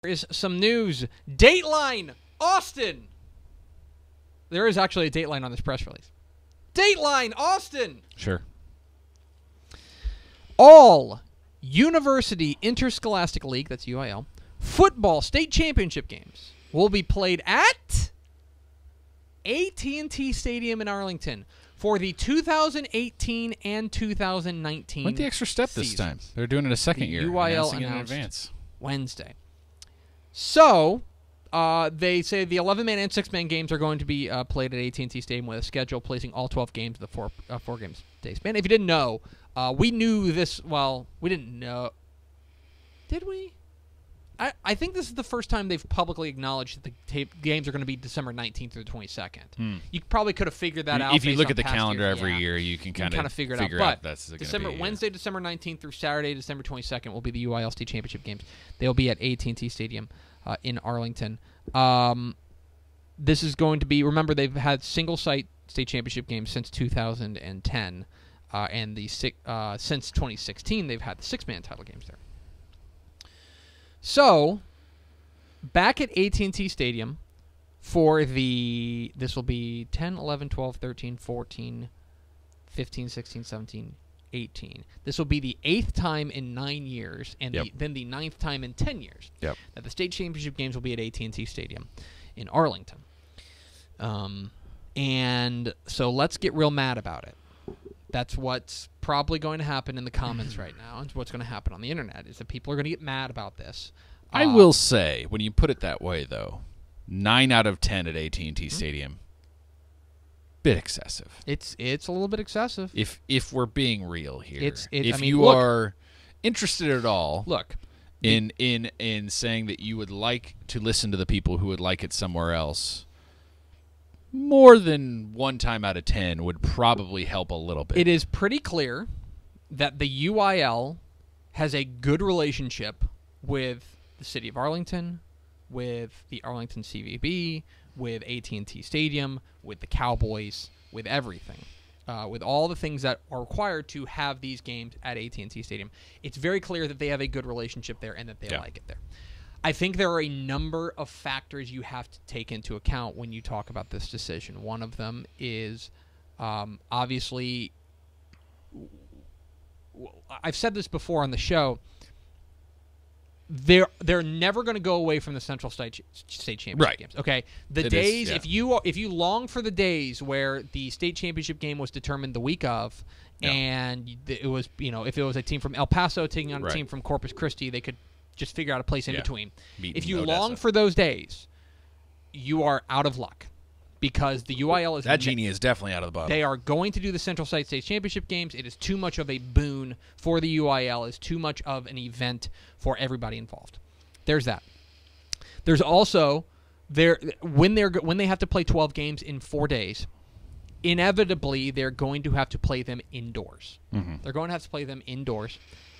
is some news. Dateline, Austin. There is actually a dateline on this press release. Dateline, Austin. Sure. All University Interscholastic League, that's UIL, football state championship games will be played at AT&T Stadium in Arlington for the 2018 and 2019 Went the extra step this seasons. time. They're doing it a second year. UIL announcing it in announced advance. Wednesday. So, they say the 11-man and 6-man games are going to be played at AT&T Stadium with a schedule placing all 12 games in the four games day span. If you didn't know, we knew this. Well, we didn't know. Did we? I think this is the first time they've publicly acknowledged that the games are going to be December 19th through the 22nd. You probably could have figured that out. If you based look on at the past calendar years. every Yeah. year, you can kind of figure figure out. out that's going December to be Wednesday, December 19th through Saturday, December 22nd will be the UIL State Championship games. They'll be at AT&T Stadium in Arlington. This is going to be. Remember, they've had single-site state championship games since 2010, and since 2016 they've had the 6-man title games there. So, back at AT&T Stadium for this will be 10, 11, 12, 13, 14, 15, 16, 17, 18. This will be the 8th time in 9 years, and then the 9th time in 10 years that the state championship games will be at AT&T Stadium in Arlington. And so let's get real mad about it. That's what's probably going to happen in the comments right now. It's what's going to happen on the internet is that people are going to get mad about this. I will say, when you put it that way, though, 9 out of 10 at AT&T Stadium, bit excessive. It's a little bit excessive. If we're being real here, if you are interested at all, look in saying that you would like to listen to the people who would like it somewhere else, more than 1 time out of 10 would probably help a little bit. It is pretty clear that the UIL has a good relationship with the city of Arlington, with the Arlington CVB, with AT&T Stadium, with the Cowboys, with everything, with all the things that are required to have these games at AT&T Stadium. It's very clear that they have a good relationship there and that they like it there. I think there are a number of factors you have to take into account when you talk about this decision. One of them is obviously, I've said this before on the show, they're never going to go away from the Central State Championship games. Okay, if you long for the days where the state championship game was determined the week of, and it was if it was a team from El Paso taking on a team from Corpus Christi, they could just figure out a place in between. If you long for those days, you are out of luck because the UIL is that genie is definitely out of the bottle. They are going to do the Central State Championship games. It is too much of a boon for the UIL. It's too much of an event for everybody involved. There's that. There's also when they have to play 12 games in 4 days, inevitably they're going to have to play them indoors. They're going to have to play them indoors.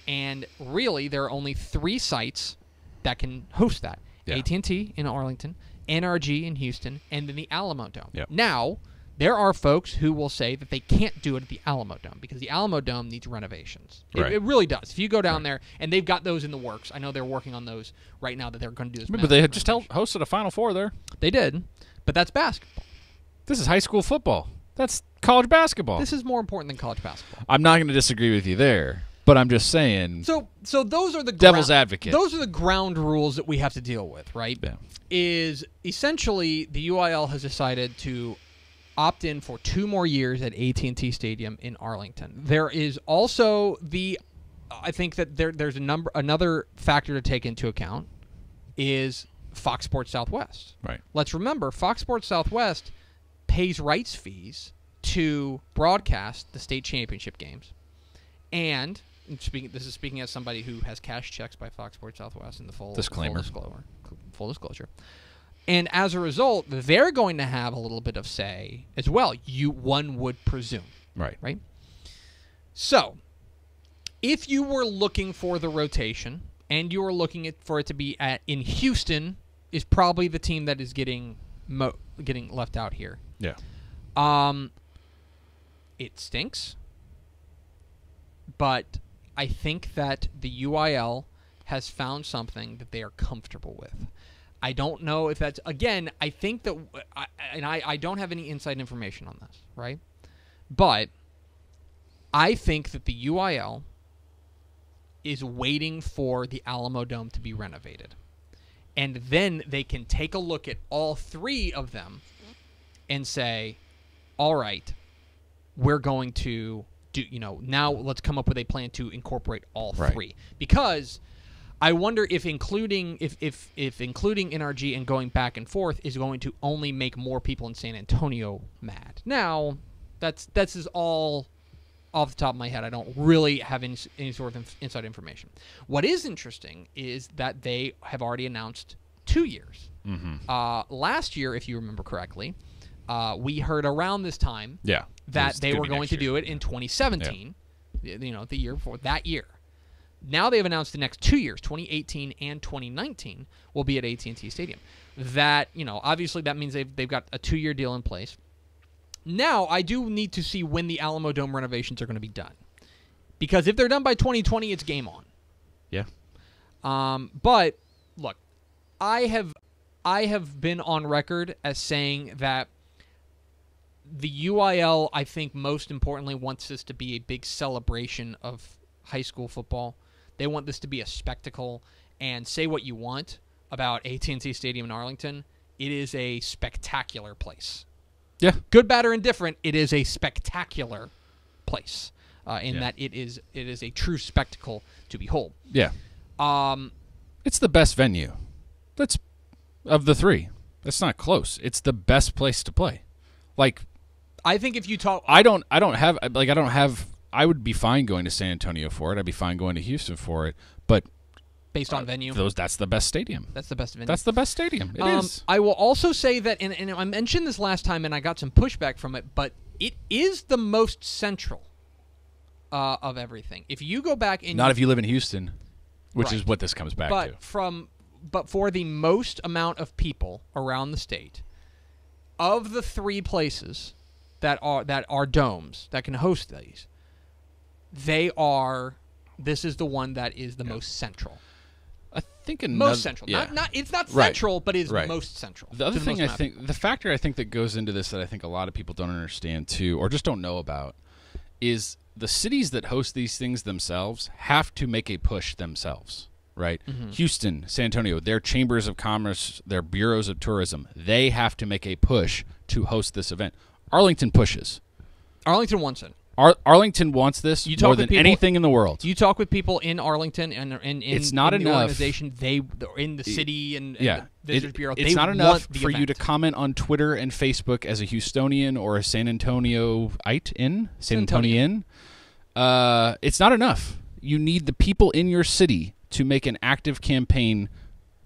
And really, there are only 3 sites that can host that. AT&T in Arlington, NRG in Houston, and then the Alamo Dome. Now, there are folks who will say that they can't do it at the Alamo Dome because the Alamo Dome needs renovations. It really does. If you go down there, and they've got those in the works. I know they're working on those right now that they're going to do this. But they had just hosted a Final Four there. They did, but that's basketball. This is high school football. That's college basketball. This is more important than college basketball. I'm not going to disagree with you there. But I'm just saying. So those are the devil's advocate. Those are the ground rules that we have to deal with, right? Yeah. Is essentially the UIL has decided to opt in for 2 more years at AT&T Stadium in Arlington. There is also I think that there's another factor to take into account is Fox Sports Southwest. Right. Let's remember Fox Sports Southwest pays rights fees to broadcast the state championship games, and this is speaking as somebody who has cash checks by Fox Sports Southwest in the full disclosure. And as a result, they're going to have a little bit of say as well. One would presume. Right? So, if you were looking for the rotation and you were looking for it to be in Houston, is probably the team that is getting left out here. Yeah. It stinks. But I think that the UIL has found something that they are comfortable with. I don't know if that's, again, I think that, I don't have any inside information on this, right? But I think that the UIL is waiting for the Alamo Dome to be renovated. And then they can take a look at all three of them and say, all right, we're going to do, now let's come up with a plan to incorporate all three. Because I wonder if including NRG and going back and forth is going to only make more people in San Antonio mad. Now, that's is all off the top of my head. I don't really have any sort of inside information. What is interesting is that they have already announced 2 years. Last year, if you remember correctly, we heard around this time that they were going to do it in 2017, the year before, that year. Now they've announced the next 2 years, 2018 and 2019, will be at AT&T Stadium. That, obviously that means they've got a 2-year deal in place. Now, I do need to see when the Alamo Dome renovations are going to be done. Because if they're done by 2020, it's game on. Yeah. But, look, I have been on record as saying that the UIL, I think most importantly, wants this to be a big celebration of high school football. They want this to be a spectacle, and say what you want about AT&T Stadium in Arlington. It is a spectacular place. Yeah. Good, bad, or indifferent, it is a spectacular place in that it is a true spectacle to behold. Yeah. It's the best venue. That's of the three. That's not close. It's the best place to play. Like, I think if you talk, I would be fine going to San Antonio for it. I'd be fine going to Houston for it. But based on venue, that's the best stadium. That's the best venue. That's the best stadium. It is. I will also say that, and I mentioned this last time, and I got some pushback from it, but it is the most central of everything. If you go back and not if you live in Houston, which is what this comes back to. But for the most amount of people around the state, of the three places that are domes that can host these, this is the one that is the most central. I think most central. Yeah. Not it's not central, but is most central. The other thing the factor I think that goes into this that I think a lot of people don't understand too, or just don't know about, is the cities that host these things themselves have to make a push themselves, right? Houston, San Antonio, their chambers of commerce, their bureaus of tourism, they have to make a push to host this event. Arlington pushes. Arlington wants it. Arlington wants this more than anything in the world. You talk with people in Arlington and it's not in the enough. Organization, in the city and the Visitors Bureau. It's not enough for you to comment on Twitter and Facebook as a Houstonian or a San Antonioite San Antonian. It's not enough. You need the people in your city to make an active campaign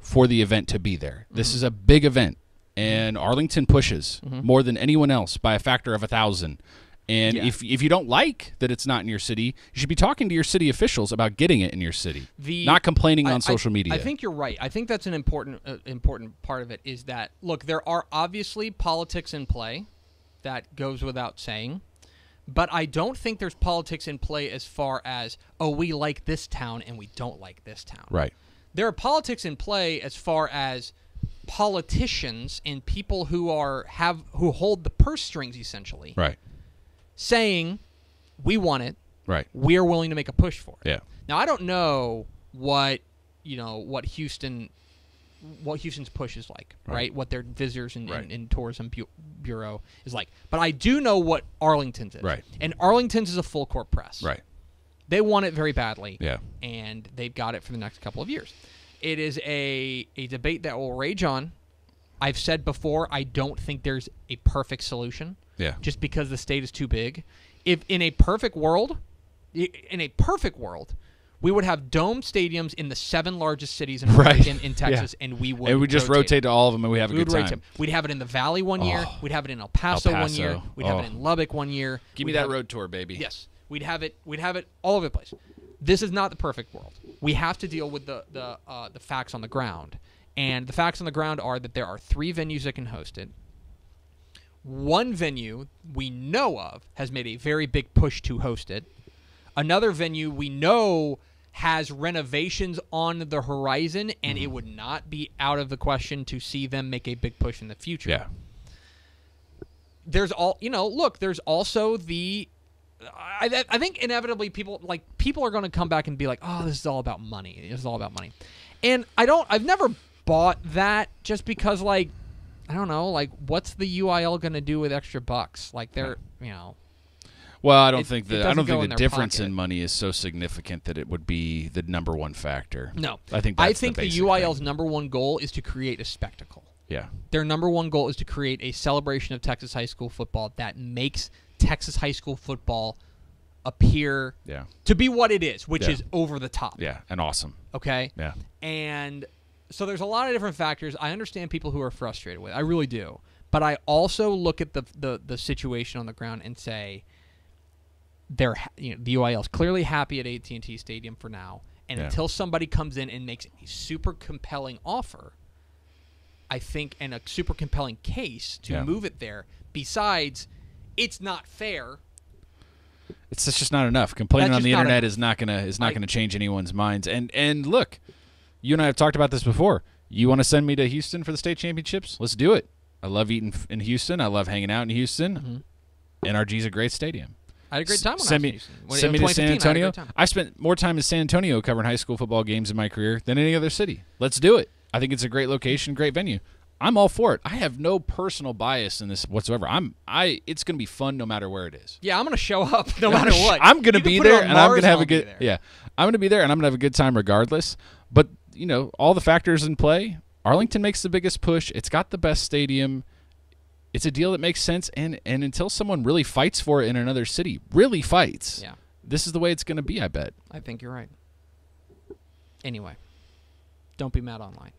for the event to be there. This is a big event, and Arlington pushes more than anyone else by a factor of 1,000. And if you don't like that it's not in your city, you should be talking to your city officials about getting it in your city, not complaining on social media. I think you're right. I think that's an important part of it is that, look, there are obviously politics in play. That goes without saying. But I don't think there's politics in play as far as, we like this town and we don't like this town. Right. There are politics in play as far as politicians and people who hold the purse strings, essentially. Right. Saying, we want it. Right. We're willing to make a push for it. Yeah. Now, I don't know what Houston's push is like, right? What their visitors and tourism bureau is like. But I do know what Arlington's is. Right. And Arlington's is a full court press. Right. They want it very badly. Yeah. And they've got it for the next couple of years. It is a debate that will rage on. I've said before, I don't think there's a perfect solution. Yeah. Just because the state is too big. If in a perfect world, we would have dome stadiums in the 7 largest cities in Texas, and we would just rotate to all of them, and we have a good time. We'd have it in the Valley one year. We'd have it in El Paso 1 year. We'd have it in Lubbock 1 year. Give me that road tour, baby. Yes, we'd have it all over the place. This is not the perfect world. We have to deal with the facts on the ground, and the facts on the ground are that there are 3 venues that can host it. One venue we know of has made a very big push to host it. Another venue we know has renovations on the horizon, and it would not be out of the question to see them make a big push in the future. Yeah. There's there's also the I think inevitably people are going to come back and be like, "Oh, this is all about money. This is all about money." And I've never bought that just because I don't know, what's the UIL going to do with extra bucks? They're, Well, I don't think the difference pocket. in money is so significant that it would be the number one factor. No. I think the UIL's number one goal is to create a spectacle. Yeah. Their number one goal is to create a celebration of Texas high school football that makes Texas high school football appear to be what it is, which is over the top. Yeah, and awesome. Okay? Yeah. And so there's a lot of different factors. I understand people who are frustrated with it. I really do. But I also look at the situation on the ground and say the UIL is clearly happy at AT&T Stadium for now. And until somebody comes in and makes a super compelling offer, I think, and a super compelling case to move it there, besides it's not fair. It's just not enough. Complaining on the internet is not gonna change anyone's minds. And look, you and I have talked about this before. You want to send me to Houston for the state championships? Let's do it. I love eating in Houston. I love hanging out in Houston. NRG is a great stadium. I had a great time when I was in Houston. Send me to San Antonio. I spent more time in San Antonio covering high school football games in my career than any other city. Let's do it. I think it's a great location, great venue. I'm all for it. I have no personal bias in this whatsoever. It's going to be fun no matter where it is. Yeah, I'm going to show up no matter what. I'm going to be there, and I'm going to have a good. Yeah, I'm going to be there, and I'm going to have a good time regardless. But all the factors in play. Arlington makes the biggest push. It's got the best stadium. It's a deal that makes sense, and until someone really fights for it in another city, really fights, this is the way it's going to be, I bet. I think you're right. Anyway, don't be mad online.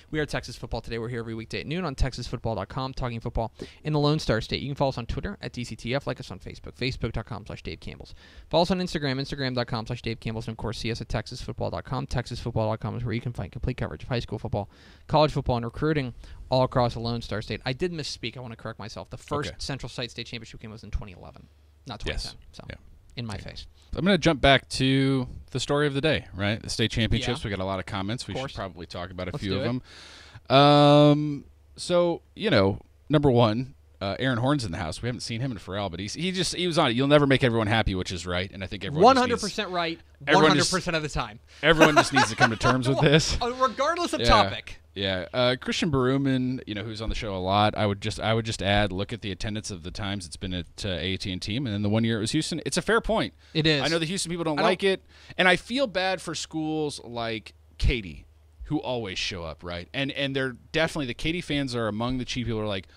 We are Texas Football Today. We're here every weekday at noon on TexasFootball.com, talking football in the Lone Star State. You can follow us on Twitter at DCTF, like us on Facebook, Facebook.com/Dave Campbell's. Follow us on Instagram, Instagram.com/Dave Campbell's, and of course, see us at TexasFootball.com. TexasFootball.com is where you can find complete coverage of high school football, college football, and recruiting all across the Lone Star State. I did misspeak. I want to correct myself. The first Central Site State Championship game was in 2011, not 2010. So, in my face. I'm going to jump back to the story of the day, right? The state championships. We got a lot of comments. We should probably talk about a few of them. So, number one, Aaron Horn's in the house. We haven't seen him in forever, but he was on it. You'll never make everyone happy, which is right, and I think everyone 100% right, 100% of the time. Everyone just needs to come to terms with this, regardless of topic. Yeah, Christian Baruman, who's on the show a lot. I would just add, look at the attendance of the times it's been at AT&T, and then the 1 year it was Houston. It's a fair point. It is. I know the Houston people don't like it, and I feel bad for schools like Katy, who always show up, right? And they're definitely, the Katy fans are among the chief people who are like,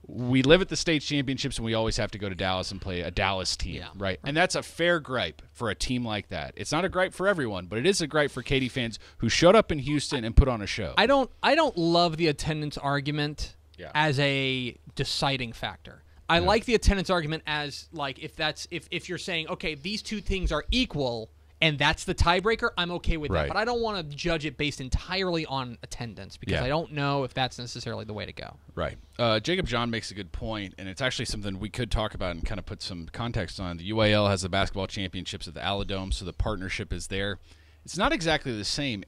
we live at the state championships and we always have to go to Dallas and play a Dallas team, right? And that's a fair gripe for a team like that. It's not a gripe for everyone, but it is a gripe for Katy fans who showed up in Houston and put on a show. I don't love the attendance argument as a deciding factor. I like the attendance argument as if you're saying, okay, these two things are equal and that's the tiebreaker, I'm okay with that. But I don't want to judge it based entirely on attendance because I don't know if that's necessarily the way to go. Right. Jacob John makes a good point, and it's actually something we could talk about and kind of put some context on. The UIL has the basketball championships at the Aladome, so the partnership is there. It's not exactly the same.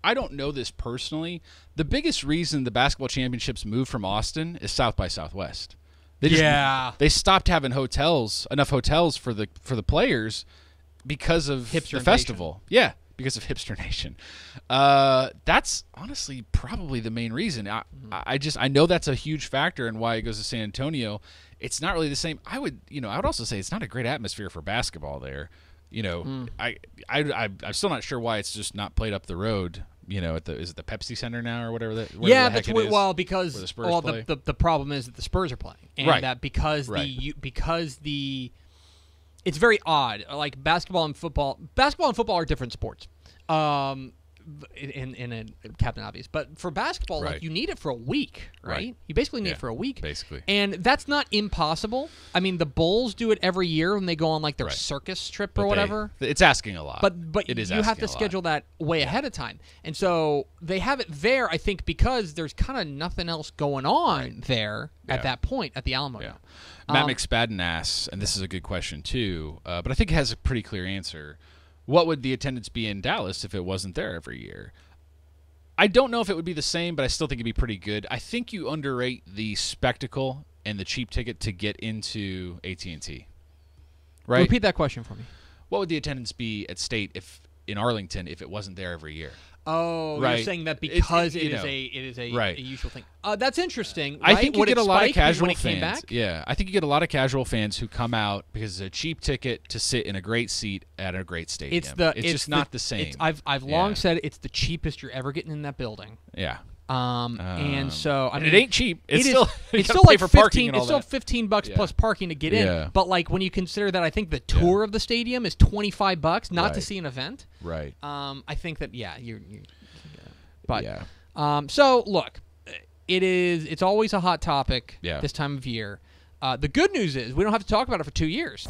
I don't know this personally. The biggest reason the basketball championships moved from Austin is South by Southwest. They stopped having enough hotels for the players because of the festival. Yeah, because of Hipster Nation. That's honestly probably the main reason. I know that's a huge factor in why it goes to San Antonio. It's not really the same. I would also say it's not a great atmosphere for basketball there. I'm still not sure why it's just not played up the road. Is it the Pepsi Center now or whatever that? That's because the problem is that the Spurs are playing, and that because it's very odd. Like basketball and football are different sports. In Captain Obvious, but for basketball, you need it for a week, right? You basically need it for a week, and that's not impossible. I mean, the Bulls do it every year when they go on their circus trip or whatever. It's asking a lot, but you have to schedule that way ahead of time, and so they have it there. I think because there's kind of nothing else going on there at that point at the Alamo. Yeah. Matt McSpadden asks, and this is a good question too, but I think it has a pretty clear answer. What would the attendance be in Dallas if it wasn't there every year? I don't know if it would be the same, but I still think it'd be pretty good. I think you underrate the spectacle and the cheap ticket to get into AT&T. Right? Repeat that question for me. What would the attendance be at State in Arlington if it wasn't there every year? Oh, right. You're saying that because it is a right. usual thing. That's interesting. Right? I think you get a lot of casual fans. Back? Yeah, I think you get a lot of casual fans who come out because it's a cheap ticket to sit in a great seat at a great stadium. It's just not the same. I've long said it's the cheapest you're ever getting in that building. Yeah. And so I mean, it ain't cheap. It's still like for parking and all it's still $15 plus parking to get in. But like when you consider that, I think the tour of the stadium is $25 not to see an event. Right. I think that so look, it's always a hot topic this time of year. The good news is we don't have to talk about it for 2 years.